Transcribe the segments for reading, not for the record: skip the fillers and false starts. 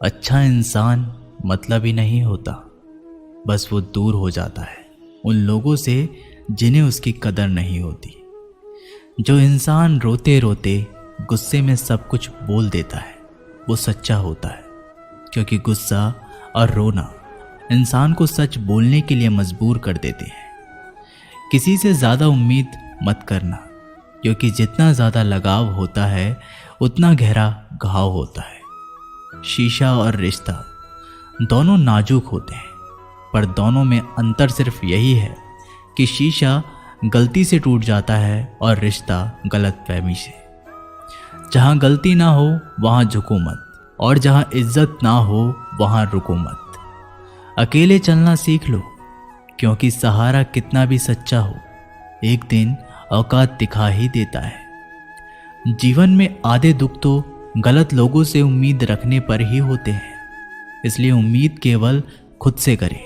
अच्छा इंसान मतलब ही नहीं होता, बस वो दूर हो जाता है उन लोगों से जिन्हें उसकी कदर नहीं होती। जो इंसान रोते रोते गुस्से में सब कुछ बोल देता है वो सच्चा होता है, क्योंकि गुस्सा और रोना इंसान को सच बोलने के लिए मजबूर कर देते हैं। किसी से ज़्यादा उम्मीद मत करना, क्योंकि जितना ज़्यादा लगाव होता है उतना गहरा घाव होता है। शीशा और रिश्ता दोनों नाजुक होते हैं, पर दोनों में अंतर सिर्फ यही है कि शीशा गलती से टूट जाता है और रिश्ता गलतफहमी से। जहाँ गलती ना हो वहाँ झुको मत, और जहाँ इज्जत ना हो वहाँ रुको मत। अकेले चलना सीख लो, क्योंकि सहारा कितना भी सच्चा हो एक दिन औकात दिखा ही देता है। जीवन में आधे दुख तो गलत लोगों से उम्मीद रखने पर ही होते हैं, इसलिए उम्मीद केवल खुद से करें।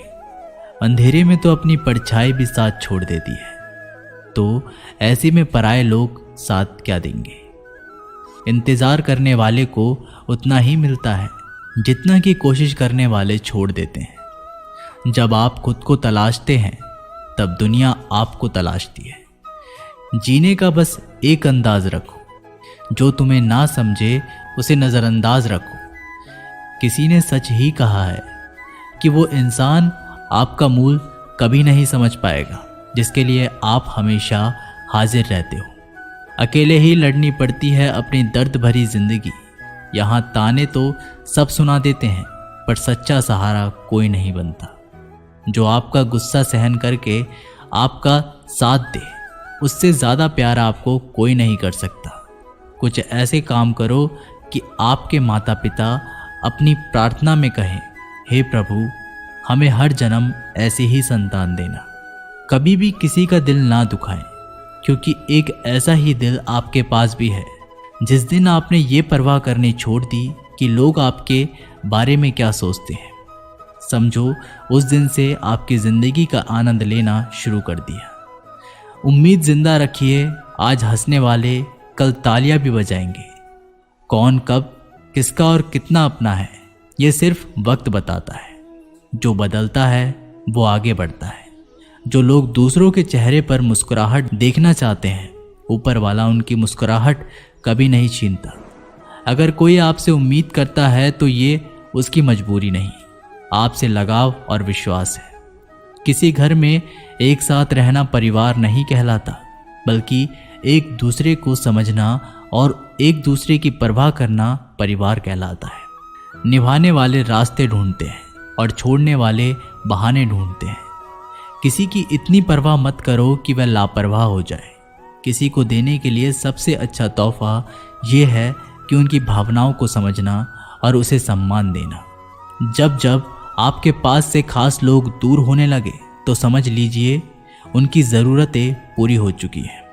अंधेरे में तो अपनी परछाई भी साथ छोड़ देती है, तो ऐसे में पराये लोग साथ क्या देंगे। इंतज़ार करने वाले को उतना ही मिलता है जितना कि कोशिश करने वाले छोड़ देते हैं। जब आप खुद को तलाशते हैं तब दुनिया आपको तलाशती है। जीने का बस एक अंदाज रखो, जो तुम्हें ना समझे उसे नज़रअंदाज रखो। किसी ने सच ही कहा है कि वो इंसान आपका मूल कभी नहीं समझ पाएगा जिसके लिए आप हमेशा हाजिर रहते हो। अकेले ही लड़नी पड़ती है अपनी दर्द भरी जिंदगी। यहाँ ताने तो सब सुना देते हैं, पर सच्चा सहारा कोई नहीं बनता। जो आपका गुस्सा सहन करके आपका साथ दे, उससे ज़्यादा प्यार आपको कोई नहीं कर सकता। कुछ ऐसे काम करो कि आपके माता पिता अपनी प्रार्थना में कहें, हे प्रभु हमें हर जन्म ऐसे ही संतान देना। कभी भी किसी का दिल ना दुखाएं, क्योंकि एक ऐसा ही दिल आपके पास भी है। जिस दिन आपने ये परवाह करनी छोड़ दी कि लोग आपके बारे में क्या सोचते हैं, समझो उस दिन से आपकी ज़िंदगी का आनंद लेना शुरू कर दिया। उम्मीद जिंदा रखिए, आज हंसने वाले कल तालियां भी बजाएंगे। कौन कब किसका और कितना अपना है ये सिर्फ वक्त बताता है। जो बदलता है वो आगे बढ़ता है। जो लोग दूसरों के चेहरे पर मुस्कुराहट देखना चाहते हैं, ऊपर वाला उनकी मुस्कुराहट कभी नहीं छीनता। अगर कोई आपसे उम्मीद करता है तो ये उसकी मजबूरी नहीं, आपसे लगाव और विश्वास है। किसी घर में एक साथ रहना परिवार नहीं कहलाता, बल्कि एक दूसरे को समझना और एक दूसरे की परवाह करना परिवार कहलाता है। निभाने वाले रास्ते ढूंढते हैं और छोड़ने वाले बहाने ढूंढते हैं। किसी की इतनी परवाह मत करो कि वह लापरवाह हो जाए। किसी को देने के लिए सबसे अच्छा तोहफा ये है कि उनकी भावनाओं को समझना और उसे सम्मान देना। जब जब आपके पास से खास लोग दूर होने लगे तो समझ लीजिए उनकी ज़रूरतें पूरी हो चुकी हैं।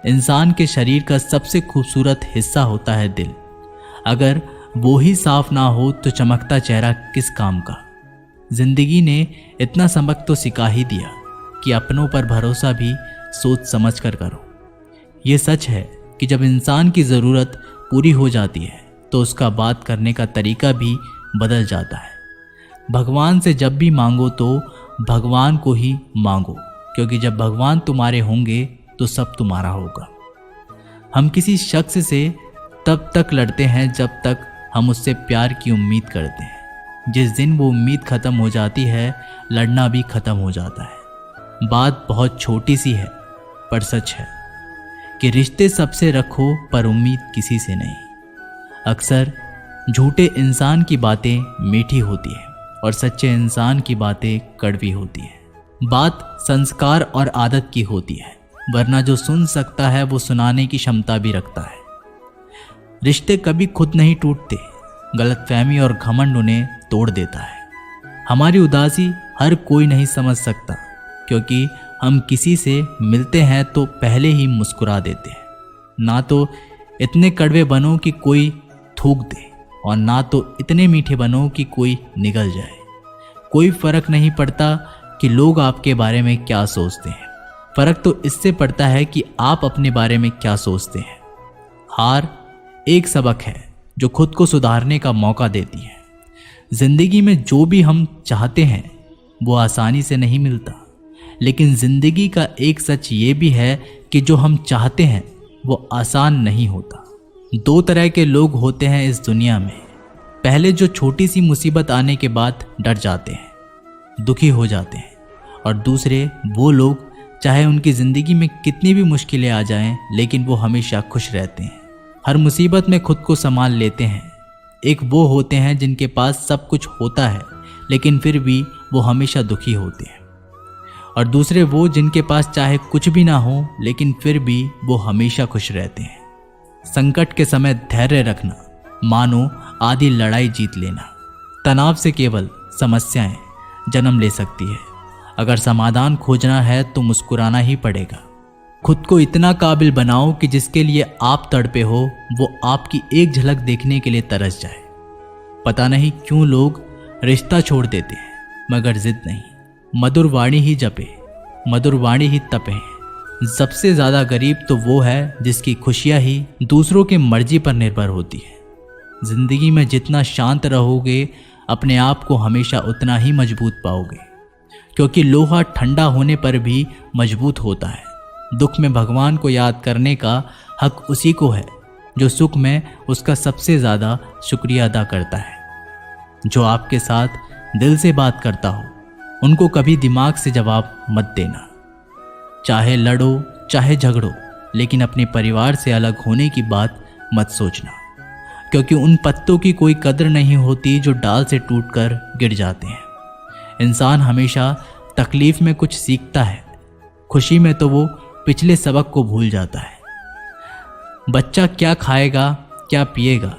इंसान के शरीर का सबसे खूबसूरत हिस्सा होता है दिल। अगर वो ही साफ ना हो तो चमकता चेहरा किस काम का। जिंदगी ने इतना सबक तो सिखा ही दिया कि अपनों पर भरोसा भी सोच समझ कर करो। ये सच है कि जब इंसान की ज़रूरत पूरी हो जाती है तो उसका बात करने का तरीका भी बदल जाता है। भगवान से जब भी मांगो तो भगवान को ही मांगो, क्योंकि जब भगवान तुम्हारे होंगे तो सब तुम्हारा होगा। हम किसी शख्स से तब तक लड़ते हैं जब तक हम उससे प्यार की उम्मीद करते हैं। जिस दिन वो उम्मीद ख़त्म हो जाती है, लड़ना भी ख़त्म हो जाता है। बात बहुत छोटी सी है पर सच है कि रिश्ते सबसे रखो पर उम्मीद किसी से नहीं। अक्सर झूठे इंसान की बातें मीठी होती है और सच्चे इंसान की बातें कड़वी होती है। बात संस्कार और आदत की होती है, वरना जो सुन सकता है वो सुनाने की क्षमता भी रखता है। रिश्ते कभी खुद नहीं टूटते, गलतफहमी और घमंड उन्हें तोड़ देता है। हमारी उदासी हर कोई नहीं समझ सकता, क्योंकि हम किसी से मिलते हैं तो पहले ही मुस्कुरा देते हैं। ना तो इतने कड़वे बनो कि कोई थूक दे, और ना तो इतने मीठे बनो कि कोई निगल जाए। कोई फर्क नहीं पड़ता कि लोग आपके बारे में क्या सोचते हैं, फर्क तो इससे पड़ता है कि आप अपने बारे में क्या सोचते हैं। हार एक सबक है जो खुद को सुधारने का मौका देती है। जिंदगी में जो भी हम चाहते हैं वो आसानी से नहीं मिलता, लेकिन जिंदगी का एक सच ये भी है कि जो हम चाहते हैं वो आसान नहीं होता। दो तरह के लोग होते हैं इस दुनिया में। पहले जो छोटी सी मुसीबत आने के बाद डर जाते हैं, दुखी हो जाते हैं, और दूसरे वो लोग चाहे उनकी ज़िंदगी में कितनी भी मुश्किलें आ जाएं, लेकिन वो हमेशा खुश रहते हैं, हर मुसीबत में खुद को संभाल लेते हैं। एक वो होते हैं जिनके पास सब कुछ होता है लेकिन फिर भी वो हमेशा दुखी होते हैं, और दूसरे वो जिनके पास चाहे कुछ भी ना हो लेकिन फिर भी वो हमेशा खुश रहते हैं। संकट के समय धैर्य रखना मानो आधी लड़ाई जीत लेना। तनाव से केवल समस्याएं जन्म ले सकती है। अगर समाधान खोजना है तो मुस्कुराना ही पड़ेगा। खुद को इतना काबिल बनाओ कि जिसके लिए आप तड़पे हो वो आपकी एक झलक देखने के लिए तरस जाए। पता नहीं क्यों लोग रिश्ता छोड़ देते हैं, मगर जिद नहीं। मधुर वाणी ही जपे, मधुर वाणी ही तपे। सबसे ज़्यादा गरीब तो वो है जिसकी खुशियाँ ही दूसरों की मर्जी पर निर्भर होती है। जिंदगी में जितना शांत रहोगे अपने आप को हमेशा उतना ही मजबूत पाओगे, क्योंकि लोहा ठंडा होने पर भी मजबूत होता है। दुख में भगवान को याद करने का हक उसी को है जो सुख में उसका सबसे ज़्यादा शुक्रिया अदा करता है। जो आपके साथ दिल से बात करता हो उनको कभी दिमाग से जवाब मत देना। चाहे लड़ो चाहे झगड़ो, लेकिन अपने परिवार से अलग होने की बात मत सोचना, क्योंकि उन पत्तों की कोई कदर नहीं होती जो डाल से टूटकर गिर जाते हैं। इंसान हमेशा तकलीफ में कुछ सीखता है, खुशी में तो वो पिछले सबक को भूल जाता है। बच्चा क्या खाएगा क्या पिएगा